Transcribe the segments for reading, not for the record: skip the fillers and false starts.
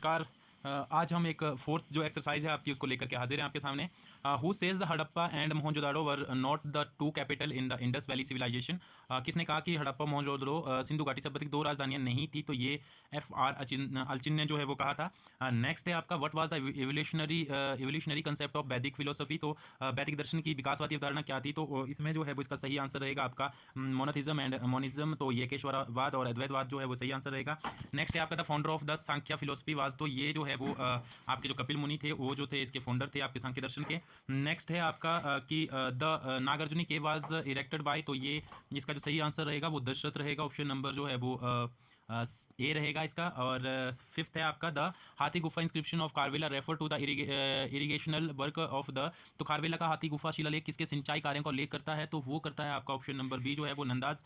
नमस्कार। आज हम एक फोर्थ जो एक्सरसाइज है आपकी उसको लेकर के हाजिर हैं आपके सामने। Who says the Harappa and Mohenjodaro were not the two capital in the Indus valley civilisation. किसने कहा कि हड़प्पा मोहनजोदाड़ो सिंधु घाटी सभ्यता की दो राजधानियां नहीं थी? तो ये FR अचिन ने जो है वो कहा था। नेक्स्ट है आपका what was the evolutionary concept of वैदिक फिलोसफी। तो वैदिक दर्शन की विकासवादी अवधारणा क्या थी? तो इसमें जो है वो इसका सही आंसर रहेगा आपका मोनोथिज्म एंड मोनिज्म। तो ये केशवरवाद और अद्वैतवाद जो है वो सही आंसर रहेगा। नेक्स्ट है आपका the founder of the Sankhya philosophy was. तो ये जो है वो आपके जो कपिल मुनि थे वो जो थे इसके फाउंडर थे आपके सांख्य दर्शन के। नेक्स्ट है आपका कि द नागार्जुनी के वाज इरेक्टेड बाय। तो ये इसका जो सही आंसर रहेगा वो दशरथ रहेगा। ऑप्शन नंबर जो है वो ए रहेगा इसका। और फिफ्थ है आपका the Hathi Gufa inscription of Kharavela refer to the irrigational work of the. तो खारवेला का हाथी गुफा शिलालेख किसके सिंचाई कार्यों को उल्लेख करता है? तो वो करता है आपका ऑप्शन नंबर बी जो है वो नंदाज।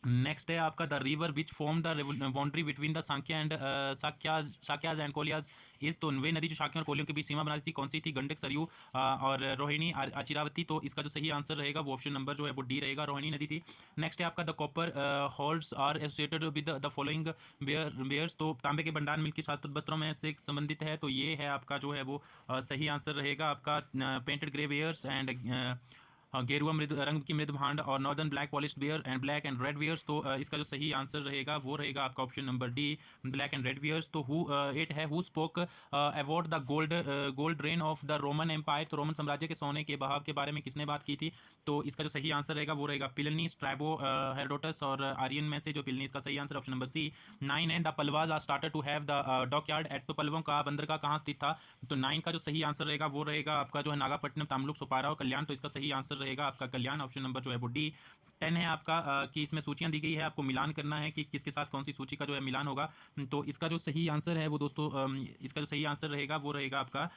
नेक्स्ट है आपका the river which form the boundary between the Sankhya and Shakyas and Koliyas is. तो वे नदी जो शाक्यों और कोलियों के बीच सीमा बनाती थी कौन सी थी? गंडक, सरयू और रोहिणी, अचिरावती। तो इसका जो सही आंसर रहेगा वो ऑप्शन नंबर जो है वो डी रहेगा, रोहिणी नदी थी। नेक्स्ट है आपका the copper hoards are associated with the following wares. तो तांबे के भंडार मिल के शास्त्र वस्त्रों में से संबंधित है। तो ये है आपका जो है वो सही आंसर रहेगा आपका पेंटेड ग्रे बेयर्स एंड गेरुआ मृद रंग की मृद भांड और northern black polished ware and black and red wares. तो इसका जो सही आंसर रहेगा वो रहेगा आपका option number D, black and red wares. तो इट है who spoke about the gold rain of the Roman empire. तो रोमन साम्राज्य के सोने के बहाव के बारे में किसने बात की थी? तो इसका जो सही आंसर रहेगा वो रहेगा प्लिनी, स्ट्रैबो, हेरोडोटस और आर्यन में से जो प्लिनी इसका सही आंसर ऑप्शन नंबर सी। 9 है the Pallavas are started to have the dockyard at. तो पल्लवों का बंदरगाह कहाँ स्थित था? तो 9 का जो सही आंसर रहेगा वो रहेगा आपका जो है नागापट्टनम, तामलुक, सोपारा और कल्याण। तो इसका सही आंसर रहेगा आपका कल्याण, ऑप्शन नंबर जो है वो डी। 10 है आपका कि इसमें सूचियां दी गई है, आपको मिलान करना है कि किसके साथ कौन सी सूची का जो है मिलान होगा। तो इसका जो सही आंसर है वो दोस्तों इसका जो सही आंसर रहेगा वो रहेगा आपका,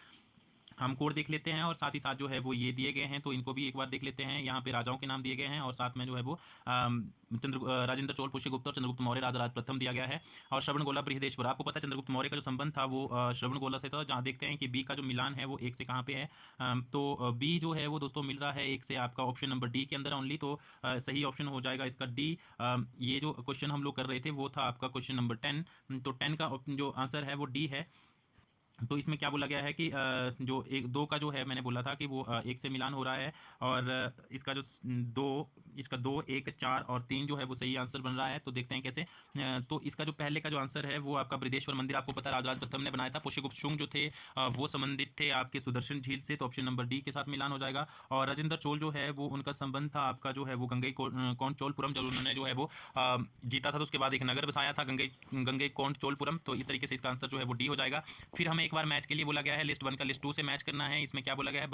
हम कोड देख लेते हैं और साथ ही साथ जो है वो ये दिए गए हैं तो इनको भी एक बार देख लेते हैं। यहाँ पे राजाओं के नाम दिए गए हैं और साथ में जो है वो राजेंद्र चोल, पुष्यगुप्त और चंद्रगुप्त मौर्य, राज प्रथम दिया गया है। और श्रवणगोला, बृहदेश्वर। आपको पता है चंद्रगुप्त मौर्य का जो संबंध था वो श्रवणगोला से था। जहाँ देखते हैं कि बी का जो मिलान है वो एक से कहाँ पे है? तो बी जो है वो दोस्तों मिल रहा है एक से आपका ऑप्शन नंबर डी के अंदर ओनली। तो सही ऑप्शन हो जाएगा इसका डी। ये जो क्वेश्चन हम लोग कर रहे थे वो था आपका क्वेश्चन नंबर 10। तो 10 का जो आंसर है वो डी है। तो इसमें क्या बोला गया है कि जो एक दो का जो है मैंने बोला था कि वो एक से मिलान हो रहा है और इसका जो इसका 2, 1, 4 और 3 जो है वो सही आंसर बन रहा है। तो देखते हैं कैसे। तो इसका जो पहले का जो आंसर है वो आपका बृहदेश्वर मंदिर, आपको पता है राज प्रथम ने बनाया था। पुष्यगुप्त शुंग जो थे वो संबंधित थे आपके सुदर्शन झील से। तो ऑप्शन नंबर डी के साथ मिलान हो जाएगा। और राजेंद्र चोल जो है वो उनका संबंध था आपका जो है वो गंगईकोंड जब उन्होंने जो है वो जीता था तो उसके बाद एक नगर बसाया था गंगईकोंड। तो इस तरीके से इसका आंसर जो है वो डी हो जाएगा। फिर हमें एक बार मैच के लिए बोला गया है, लिस्ट 1 का लिस्ट 2 से मैच करना है। इसमें क्या बोला गया है?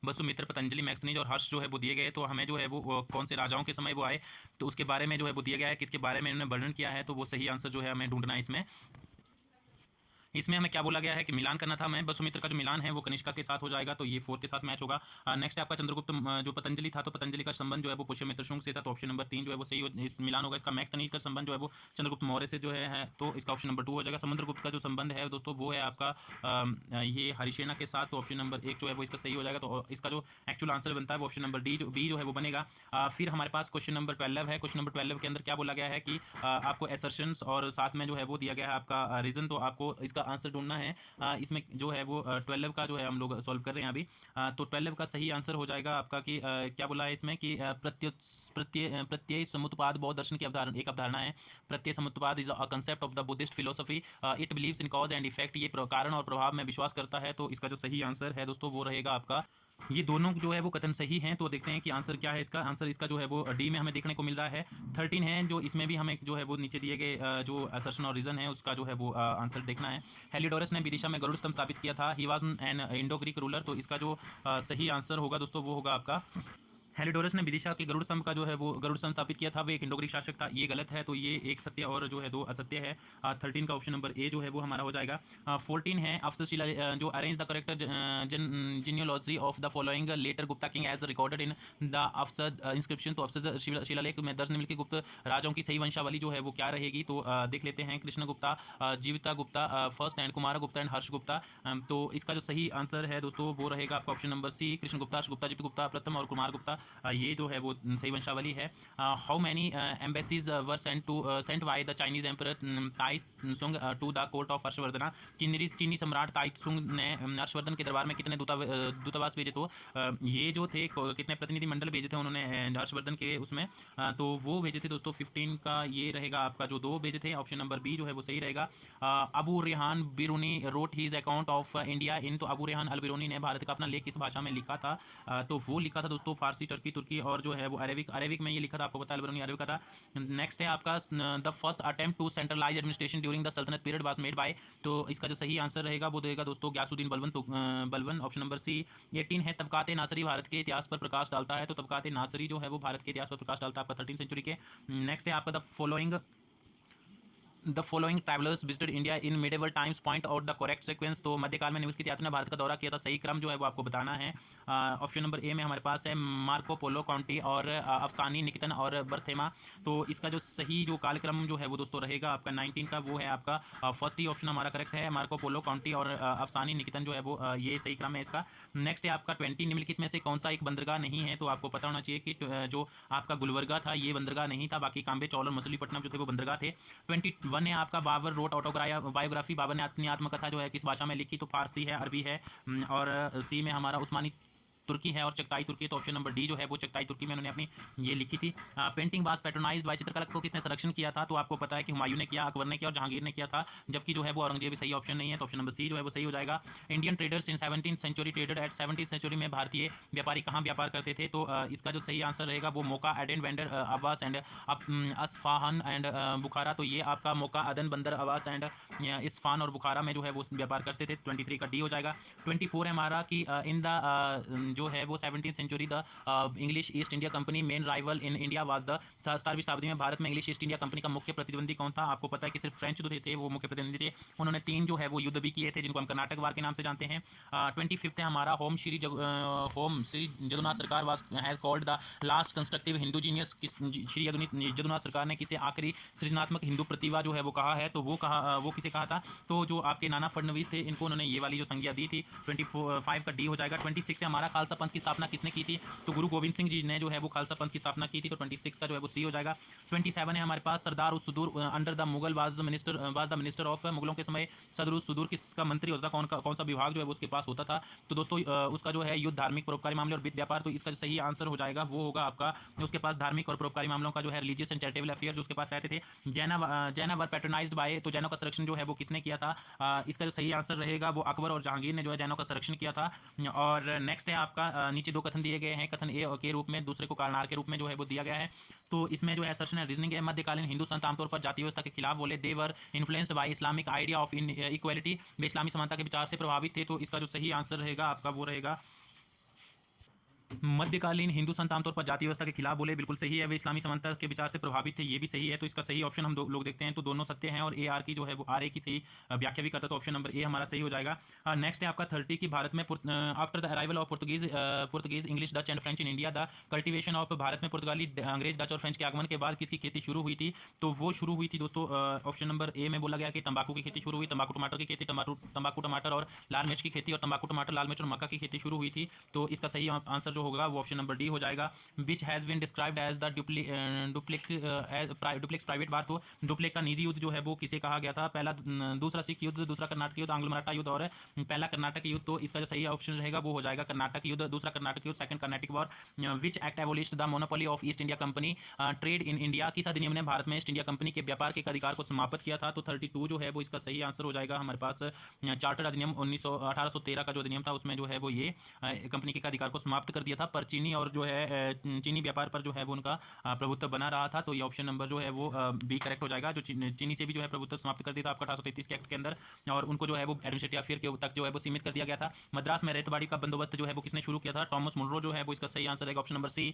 वसुमित्र, पतंजलि, मैक्सनीज और हर्ष जो है वो दिए गए। तो हमें जो है वो कौन से राजाओं के समय वो आए तो उसके बारे में जो है वो दिया गया है, किसके बारे में इन्होंने वर्णन किया है। तो वो सही आंसर जो है हमें ढूंढना है इसमें हमें क्या बोला गया है कि मिलान करना था। मैं वसुमित्र का जो मिलान है वो कनिष्का के साथ हो जाएगा। तो ये 4 के साथ मैच होगा। नेक्स्ट है आपका चंद्रगुप्त जो पतंजलि था तो पतंजलि का संबंध जो है वो पुष्यमित्र शुंग से था। तो ऑप्शन नंबर 3 जो है वो सही इस मिलान होगा। इसका मैक्सनीज का संबंध जो है वो चंद्रगुप्त मौर्य से जो है तो इसका ऑप्शन नंबर 2 हो जाएगा। समुद्रगुप्त का जो संबंध है दोस्तों वो है आपका ये हरिसेना के साथ। तो ऑप्शन नंबर 1 जो है वो इसका सही हो जाएगा। तो इसका जो एक्चुअल आंसर बनता है वो ऑप्शन नंबर बी जो है वो बनेगा। फिर हमारे पास क्वेश्चन नंबर 12 है। क्वेश्चन नंबर 12 के अंदर क्या बोला गया है कि आपको एसर्शंस और साथ में जो है वो दिया गया है आपका रीजन। तो आपको इसका आंसर ढूंढना है। इसमें जो है वो 12 का जो है हम लोग सॉल्व कर रहे हैं अभी। तो 12 का सही आंसर हो जाएगा आपका कि क्या बोला है इसमें कि प्रत्यय समुत्पाद बौद्ध दर्शन की एक अवधारणा है। Pratyaya Samutpada is a concept of the Buddhist philosophy. It believes in cause and effect. ये कारण और प्रभाव में विश्वास करता है। तो इसका जो सही आंसर है दोस्तों वो रहेगा आपका, ये दोनों जो है वो कथन सही हैं। तो देखते हैं कि आंसर क्या है इसका। आंसर इसका जो है वो डी में हमें देखने को मिल रहा है। 13 है जो इसमें भी हमें जो है वो नीचे दिए गए जो असर्शन और रीजन है उसका जो है वो आंसर देखना है। हेलिडोरस ने विदिशा में गरुड़ स्तंभ स्थापित किया था। He was an Indo Greek ruler. तो इसका जो सही आंसर होगा दोस्तों वो होगा आपका, हेलिडोरस ने विदिशा के गरुड़ स्तंभ का जो है वो गरुड़ स्तंभ स्थापित किया था। वो एक इंडो ग्रीक शासक था। ये गलत है। तो ये एक सत्य और जो है 2 असत्य है। 13 का ऑप्शन नंबर ए जो है वो हमारा हो जाएगा। 14 है अफसशिला जो arrange the correct genealogy of the following later Gupta king as recorded in the Aphsad inscription. तो अफसद शिलालेख में दर्ज निम्नलिखित गुप्त राजाओं की सही वंशावली जो है वो क्या रहेगी? तो देख लेते हैं। Krishna Gupta, Jivita Gupta first and Kumar Gupta and Harsh Gupta. तो इसका जो सही आंसर है दोस्तों वो रहेगा आपका option number C, Krishna Gupta, Harsh Gupta, Jivit Gupta प्रथम और कुमार गुप्ता। ये जो है वो सही वंशावली है। How many embassies were sent by the Chinese emperor Tai Sung to the court of Harshavardhana. चीनी सम्राट ताई सुंग ने हर्षवर्धन के दरबार में कितने दूतावास भेजे? तो ये जो थे कितने प्रतिनिधिमंडल भेजे थे उन्होंने हर्षवर्धन के उसमें, तो वो भेजे थे दोस्तों 15 का ये रहेगा आपका, जो 2 भेजे थे। ऑप्शन नंबर बी जो है वो सही रहेगा। Abu Rehan Biruni wrote his account of India in, तो अबू रेहान अल बिरूनी ने भारत का अपना लेख किस भाषा में लिखा था? तो वो लिखा था दोस्तों फारसी, टर्की, तुर्की और जो है वो अरेबिक में ये लिखा था, आपको पता है अल बिरूनी अरेबिक का था। नेक्स्ट है आपका the first attempt to centralise administration during the Sultanate period was made by, तो इसका जो सही आंसर रहेगा वो रहेगा दोस्तों गयासुद्दीन बलबन। तो बलबन ऑप्शन नंबर सी। 18 है तबकात नासरी भारत के इतिहास पर प्रकाश डालता है, तो तबकात नासरी जो है वो भारत के इतिहास पर प्रकाश डालता है आपका 13वीं सेंचुरी के। नेक्स्ट है आपका the following travellers visited India in medieval times point out the correct sequence, तो मध्यकाल में निम्नलिखित यात्रियों ने भारत का दौरा किया था, सही क्रम जो है वो आपको बताना है। ऑप्शन नंबर ए में हमारे पास है मार्को पोलो काउंटी और अफसानी निकेतन और बर्थेमा, तो इसका जो सही जो कालक्रम जो है वो दोस्तों रहेगा आपका 19 का, वो है आपका फर्स्ट ही ऑप्शन हमारा करेक्ट है, मार्को पोलो काउंटी और अफसानी निकेतन जो है वो ये सही क्रम है इसका। नेक्स्ट है आपका 20 निम्नलिखित में से कौन सा एक बंदरगाह नहीं है, तो आपको पता होना चाहिए कि जो आपका गुलबर्गा था ये बंदरगाह नहीं था, बाकी काम्बे, चौल और मछलीपट्टनम जो थे वो बंदरगाह थे। 21 है आपका बाबर रोट बायोग्राफी, बाबर ने अपनी आत्मकथा जो है किस भाषा में लिखी? तो फारसी है, अरबी है, और सी में हमारा उस्मानी तुर्की है और चगताई तुर्की, तो ऑप्शन नंबर डी जो है वो चगताई तुर्की में उन्होंने अपनी ये लिखी थी। पेंटिंग वाज पैट्रोनाइज्ड बाय, चित्रकला को किसने संरक्षण किया था? तो आपको पता है कि हुमायूं ने किया, अकबर ने किया और जहांगीर ने किया था, जबकि जो है वो औरंगजेब सही ऑप्शन नहीं है, तो ऑप्शन नंबर सी जो है वो सही हो जाएगा। Indian traders in 17th century traded at 17th century में भारतीय व्यापारी कहाँ व्यापार करते थे? तो इसका जो सही आंसर रहेगा वो Mocha, Aden, Bandar, Abbas and Isfahan and Bukhara, तो ये आपका मोका, अदन, बंदर, अब्बास एंड इस्फान और बुखारा में जो है वो व्यापार करते थे। 23 का डी हो जाएगा। 24 है हमारा कि इन द जो है वो 17th century the English East India Company main rival in India was the, 17वीं शताब्दी में भारत में इंग्लिश ईस्ट इंडिया कंपनी का मुख्य प्रतिद्वंदी कौन था? आपको पता है कि सिर्फ फ्रेंच जो थे वो मुख्य प्रतिद्वंदी थे, उन्होंने 3 जो है वो युद्ध भी किए थे जिनको हम कर्नाटक वार के नाम से जानते हैं। 25 है हमारा होम श्री जगन्नाथ सरकार was has called the last constructive Hindu genius, Shri Jagannath सरकार ने किसे आखिरी सृजनात्मक हिंदू प्रतिभा जो है वो कहा है? तो वो किसे कहा था? तो जो आपके नाना फडणवीस थे इनको उन्होंने ये वाली जो संज्ञा दी थी। 25 का डी हो जाएगा। 26 है हमारा खालसा पंथ की स्थापना किसने की थी? तो गुरु गोविंद सिंह जी ने जो है वो खालसा पंथ की स्थापना की थी, तो 26 का जो है वो सी हो जाएगा। 27 है हमारे पास सरदार उस सुदूर under the Mughal was the minister of, मुगलों के समय सदर उस सुदूर किसका मंत्री होता था, कौन सा विभाग जो है वो उसके पास होता था? तो दोस्तों उसका जो है युद्ध, धार्मिक, परोपकारी मामले और वित्त व्यापार, तो इसका जो सही आंसर हो जाएगा वो होगा आपका उसके पास धार्मिक और परोपकारी मामलों का जो है रिलीजियस एंड चैरिटेबल अफेयर जो उसके पास रहते थे। जैना वर पैट्रोनाइज्ड बाय, तो जैनों का संरक्षण जो है वो किसने किया था? इसका जो सही आंसर रहेगा वो अकबर और जहांगीर ने जो है जैनों का संरक्षण किया था। और नेक्स्ट है आपका नीचे 2 कथन दिए गए हैं, कथन ए के रूप में, दूसरे को कारनार के रूप में जो है वो दिया गया है। तो इसमें जो है असर्शन है रीजनिंग है, मध्यकालीन हिंदू संत आमतौर पर जाति व्यवस्था के खिलाफ बोले, they were influenced by Islamic idea of equality, वे इस्लामी समानता के विचार से प्रभावित थे, तो इसका जो सही आंसर रहेगा आपका वो रहेगा मध्यकालीन हिंदू संत आमतौर पर जाति व्यवस्था के खिलाफ बोले, बिल्कुल सही है, वे इस्लामी समानता के विचार से प्रभावित थे, ये भी सही है, तो इसका सही ऑप्शन हम लोग देखते हैं तो दोनों सत्य हैं, और ए आर की जो है वो आर ए की सही व्याख्या भी करता है, तो ऑप्शन नंबर ए हमारा सही हो जाएगा। नेक्स्ट है आपका 30 की भारत में after the arrival of Portuguese English Dutch and French in India the cultivation of, Bharat में पुर्तगाली अंग्रेज डच और फ्रेंच के आगमन के बाद किसकी खेती शुरू हुई थी? तो वो शुरू हुई थी दोस्तों ऑप्शन नंबर ए में बोला गया कि तंबाकू की खेती शुरू हुई, तंबाकू टमाटर की खेती, तंबाकू टमाटर और लाल मिर्च की खेती, और तंबाकू टमाटर, लाल मिर्च और मक्का की खेती शुरू हुई थी, तो इसका सही आंसर जो होगा वो ऑप्शन नंबर डी हो जाएगा। Which has been described as the duplex private war, तो डुप्लेक्स का निजी युद्ध जो है वो किसे कहा गया था? पहला दूसरा सिख युद्ध, दूसरा कर्नाटक युद्ध, आंग्ल मराठा युद्ध और पहला कर्नाटक युद्ध, तो इसका जो सही ऑप्शन रहेगा वो हो जाएगा कर्नाटक युद्ध, दूसरा कर्नाटक युद्ध, second Karnataka war. Which act एबोलिश्ड the monopoly of east India company trade in India, किस अधिनियम ने भारत में ईस्ट इंडिया कंपनी के व्यापार के अधिकार को समाप्त किया था? तो 32 जो है वो इसका सही आंसर हो जाएगा हमारे पास चार्टर अधिनियम 1813 का जो अधिनियम था उसमें जो है वो ये कंपनी के अधिकार को समाप्त कर दिया था, पर चीनी और जो है चीनी व्यापार पर जो है वो उनका प्रभुत्व बना रहा था, तो ये ऑप्शन नंबर जो है वो बी करेक्ट हो जाएगा, जो चीनी से भी जो है प्रभुत्व समाप्त कर दिया था आपका 1833 के एक्ट के अंदर, और उनको जो है वो एडमिनिस्ट्रेटिव अफेयर के तक जो है वो सीमित कर दिया गया था। मद्रास में रेतबाड़ी का बंदोबस्त जो है वो किसने शुरू किया था? टॉमस मुनरो जो है वो इसका सही आंसर है ऑप्शन नंबर सी।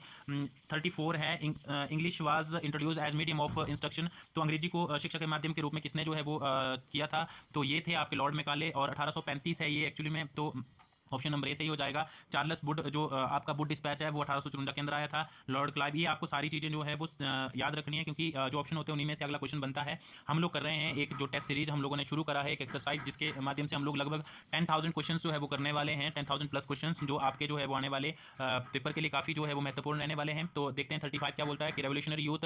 34 है English was introduce as medium of instruction, तो अंग्रेजी को शिक्षा के माध्यम के रूप में किसने जो है वो किया था? तो ये थे आपके लॉर्ड मैकाले, और 1835 है ये एक्चुअली में, तो ऑप्शन नंबर ए सही हो जाएगा। चार्ल्स वुड जो आपका वुड डिस्पैच है वो 1854 के अंदर आया था। लॉर्ड क्लाइव, ये आपको सारी चीज़ें जो है वो याद रखनी है, क्योंकि जो ऑप्शन होते हैं उन्हीं में से अगला क्वेश्चन बनता है। हम लोग कर रहे हैं एक जो टेस्ट सीरीज हम लोगों ने शुरू करा है, एक एक्सरसाइज जिसके माध्यम से हम लोग लगभग 10,000 क्वेश्चन जो है वो करने वाले हैं, 10,000 प्लस क्वेश्चन जो आपके जो है वो आने वाले पेपर के लिए काफ़ी जो है वो महत्वपूर्ण रहने वाले हैं। तो देखते हैं 35 क्या बोलता है कि रेवोल्यूशनरी यूथ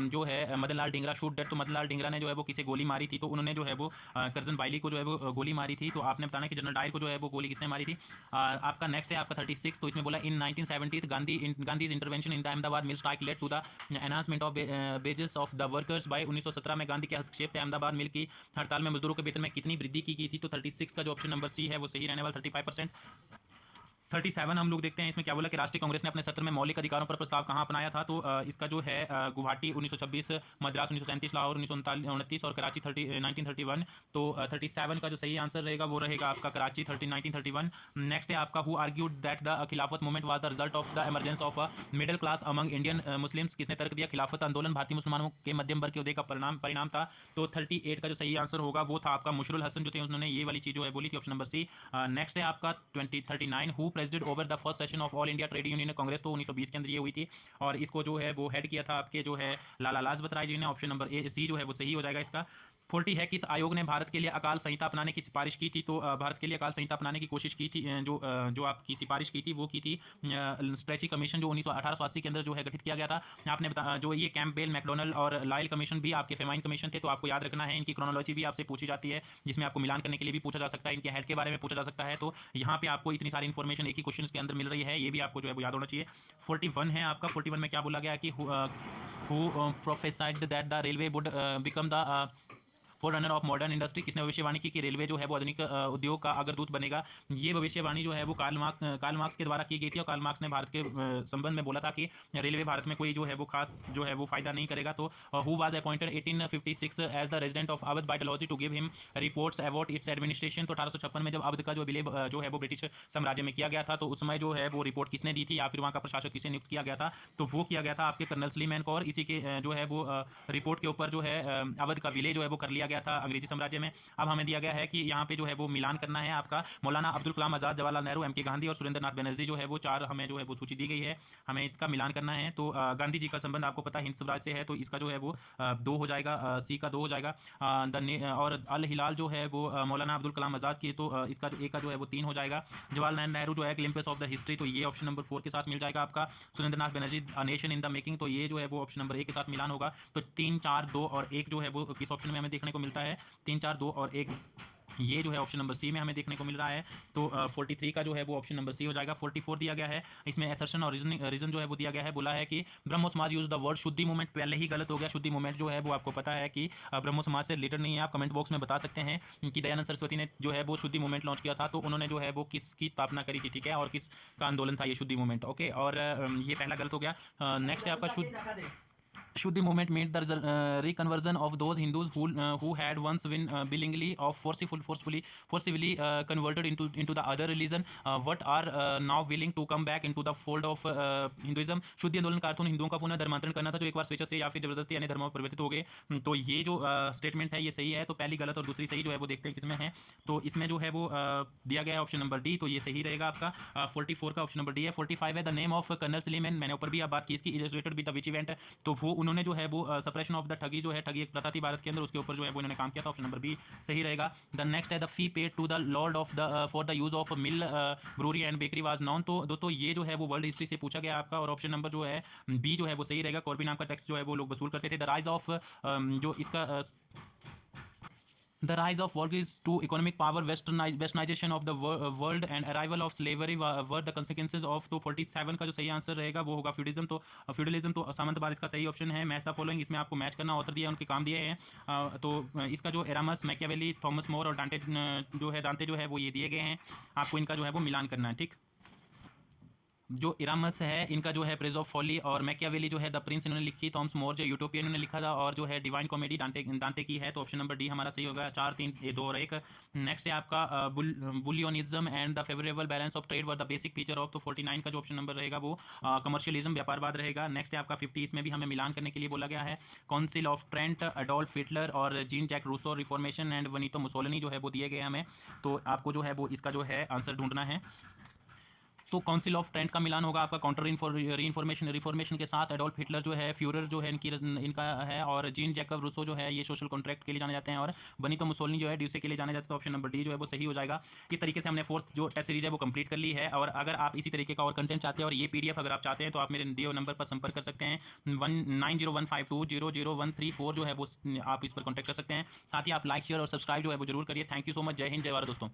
जो है मदन लाल ढींगरा शूट डेट। तो मदन लाल ढींगरा ने जो है वो किसे गोली मारी थी, तो उन्होंने जो है वो करजन बाइली को जो है वो गोली मारी थी। तो आपने बताना कि जनरल डायर को जो है वो गोली किसने मारी थी। आपका नेक्स्ट है आपका 36। तो इसमें बोला in 1970 Gandhi's intervention in the Ahmedabad mill strike led to the enhancement of wages of the workers by 1917 में गांधी के हस्तक्षेप थे अहमदाबाद मिल की हड़ताल में मजदूरों के वेतन में कितनी वृद्धि की गई थी। तो 36 का जो ऑप्शन नंबर सी है वो सही रहने वाला 35%। 37 हम लोग देखते हैं, इसमें क्या बोला कि राष्ट्रीय कांग्रेस ने अपने सत्र में मौलिक अधिकारों पर प्रस्ताव कहाँ अपनाया था। तो इसका जो है गुवाहाटी 1926, मद्रास 1937, लाहौर 1929 और कराची 1931। तो 37 का जो सही आंसर रहेगा वो रहेगा आपका कराची 1931। नेक्स्ट है आपका हु आर्ग्यूड दैट द खिलाफत movement was the result of the emergence of middle class among Indian Muslims. किसने तर्क दिया खिलाफत आंदोलन भारतीय मुसलमानों के मध्यम वर्ग के उदय का परिणाम था। तो 38 का जो सही आंसर होगा वो था आपका मुशरुल हसन जो थे, उन्होंने ये वाली चीज़ जो है बोली थी, ऑप्शन नंबर सी। नेक्स्ट है आपका 39 who president over the first session of all India trade union Congress. तो 1920 के अंदर ये हुई थी और इसको जो है वो हेड किया था आपके जो है लाला लाजपत राय जी ने। ऑप्शन नंबर ए सी जो है वो सही हो जाएगा इसका। 40 है किस आयोग ने भारत के लिए अकाल संहिता अपनाने की सिफारिश की थी। तो भारत के लिए अकाल संहिता अपनाने की कोशिश की थी, जो आपकी सिफारिश की थी वो की थी स्ट्रेची कमीशन जो 1880 के अंदर जो है गठित किया गया था। आपने बता जो ये कैंपबेल मैकडोनल्ड और लायल कमीशन भी आपके फेमाइन कमीशन थे। तो आपको याद रखना है, इनकी क्रोनोलॉजी भी आपसे पूछी जाती है, जिसमें आपको मिलान करने के लिए भी पूछा जा सकता है, इनके हेड के बारे में पूछा जा सकता है। तो यहाँ पे आपको इतनी सारी इन्फॉर्मेशन एक ही क्वेश्चन के अंदर मिल रही है, ये भी आपको जो है वो याद होना चाहिए। 41 है आपका। 41 में क्या बोला गया कि who prophesied that the railway would become the for runner of modern industry. किसने भविष्यवाणी की कि रेलवे जो है वो आधुनिक उद्योग का अग्रदूत बनेगा। ये भविष्यवाणी जो है वो कार्ल मार्क्स के द्वारा की गई थी और कार्ल मार्क्स ने भारत के संबंध में बोला था कि रेलवे भारत में कोई जो है वो खास जो है वो फायदा नहीं करेगा। तो who was appointed 1856 as the resident of Awadh by Dalhousie to give him reports about its administration. तो 1856 में जब अवध का जो विलय जो है वो ब्रिटिश साम्राज्य में किया गया था, तो उस समय जो है वो रिपोर्ट किसने दी थी या फिर वहाँ का प्रशासक किसे नियुक्त किया गया था। तो वो किया गया था आपके कर्नल सलीम कौर। इसी के जो है वो रिपोर्ट के ऊपर जो है अवध का विलय जो है वो कर लिया गया था अंग्रेजी साम्राज्य में। अब हमें दिया गया है कि यहाँ पे जो है वो मिलान करना है आपका मौलाना अब्दुल कलाम आजाद, जवाहरलाल नेहरू, एम के गांधी और सुरेंद्र नाथ बनर्जी जो है वो चार हमें जो है वो सूची दी गई है, हमें इसका मिलान करना है। तो गांधी जी का संबंध आपको पता है हिंद स्वराज से है, तो इसका जो है वो 2 हो जाएगा, सी का 2 हो जाएगा। और अल हिलाल जो है वो मौलाना अब्दुल कलाम आजाद की, तो इसका जो ए का जो है वो 3 हो जाएगा। जवाहरलाल नेहरू जो है ग्लिम्पस ऑफ द हिस्ट्री, तो ये ऑप्शन नंबर 4 के साथ मिल जाएगा आपका। Surendra Nath Banerjee a nation in the making, तो ये जो है वो ऑप्शन नंबर 1 के साथ मिलान होगा। तो 3, 4, 2 और 1 जो है वो किस ऑप्शन में हमें देखने को मिलता है, 3, 4, 2 और 1, ये जो है ऑप्शन नंबर सी में हमें देखने को मिल रहा है। तो 43 का जो है वो ऑप्शन नंबर सी हो जाएगा। 44 दिया गया है, इसमें असर्शन और रीजन जो है वो दिया गया है। बोला है कि ब्रह्मो समाज यूज द वर्ड शुद्धि मूवमेंट, पहले ही गलत हो गया। शुद्धि मूवमेंट जो है वो आपको पता है कि ब्रह्मो समाज से रिलेटेड नहीं है। आप कमेंट बॉक्स में बता सकते हैं कि दयानंद सरस्वती ने जो है वो शुद्धि मूवमेंट लॉन्च किया था, तो उन्होंने जो है वो किसकी स्थापना करी थी, ठीक है, और किस का आंदोलन था ये शुद्धि मूवमेंट। ओके, और ये पहला गलत हो गया। नेक्स्ट है आपका Shuddhi movement made the reconversion of those Hindus who had once been willingly or forcibly converted into the other religion, what are now willing to come back into the fold of Hinduism। शुद्धि आंदोलन का अर्थ उन हिंदुओं का पुनः धर्मांतरण करना था जो एक बार स्वेच्छा से या फिर जबरदस्ती अन्य धर्मों में परिवर्तित हो गए। तो ये जो स्टेटमेंट है ये सही है। तो पहली गलत और दूसरी सही जो है वो देखते हैं किसमें है। तो इसमें जो है वो दिया गया है ऑप्शन नंबर डी, तो ये सही रहेगा आपका। 44 का ऑप्शन नंबर डी है। 45 है the name of colonel Salim, मैंने ऊपर भी आप बात की इसकी, illustrated with the which event, तो वो उन्होंने जो है वो सप्रेशन ऑफ द ठगी जो है, ठगी एक प्रथा थी भारत के अंदर, उसके ऊपर जो है वो इन्होंने काम किया था। ऑप्शन नंबर बी सही रहेगा। द नेक्स्ट है the fee paid to the lord of the for the use of mill brewery and bakery was known. तो दोस्तों ये जो है वो वर्ल्ड हिस्ट्री से पूछा गया आपका, और ऑप्शन नंबर जो है बी जो है वो सही रहेगा। कॉर्बी नाम का टैक्स जो है वो लोग वसूल करते थे। द राइज ऑफ जो इसका The rise of workers to economic power, westernization of the world and arrival of slavery were the consequences of। तो 47 का जो सही आंसर रहेगा वो होगा फ्यूडलिज्म। तो फ्यूडलिज्म तो सामंतवाद इसका सही ऑप्शन है। मैच द फॉलोइंग, इसमें आपको मैच करना, ऑथर दिया है, उनके काम दिए हैं। तो इसका जो एरामस, मैकियावेली, थॉमस मोर और डांटे जो है वो ये दिए गए हैं, आपको इनका जो है वो मिलान करना है, ठीक। जो इरामस है इनका जो है प्रेज ऑफ फॉली, और मैकियावेली जो है द प्रिंस इन्होंने लिखी, थॉमस मोर जो यूटोपियन इन्होंने लिखा था, और जो है डिवाइन कॉमेडी दांते की है। तो ऑप्शन नंबर डी हमारा सही होगा। 4 3 2 और 1। नेक्स्ट है आपका bullionism and the favourable balance of trade were the basic feature of. तो 49 का जो ऑप्शन नंबर रहेगा वो कमर्शियलिज्म व्यापारवाद रहेगा। नेक्स्ट है आपका 50, इसमें भी हमें मिलान करने के लिए बोला गया है। Council of Trent, Adolf Hitler और Jean Jacques Rousseau, reformation and Benito Mussolini जो है वो दिए गए हमें। तो आपको जो है वो इसका जो है आंसर ढूंढना है। तो काउंसिल ऑफ ट्रेंट का मिलान होगा आपका काउंटर रिफॉर्मेशन के साथ। एडोल्फ हिटलर जो है फ्यूरर जो है इनका है, और जीन जैकब रूसो जो है ये सोशल कॉन्ट्रैक्ट के लिए जाने जाते हैं, और बनीतो मुसोलिनी जो है ड्यूसे के लिए जाने जाते हैं। तो ऑप्शन नंबर डी जो है वो सही हो जाएगा। इस तरीके से हमने फोर्थ जो टेस्ट सीरीज है वो कंप्लीट कर ली है। और अगर आप इसी तरीके का और कंटेंट चाहते हैं और ये पीडीएफ अगर आप चाहते हैं तो आप मेरे दिए नंबर पर संपर्क कर सकते हैं। 190152000134 जो है वो आप इस पर कॉन्टैक्ट कर सकते हैं। साथ ही आप लाइक शेयर और सब्सक्राइब जो है वो जरूर करिए। Thank you so much. जय हिंद, जय भारत दोस्तों।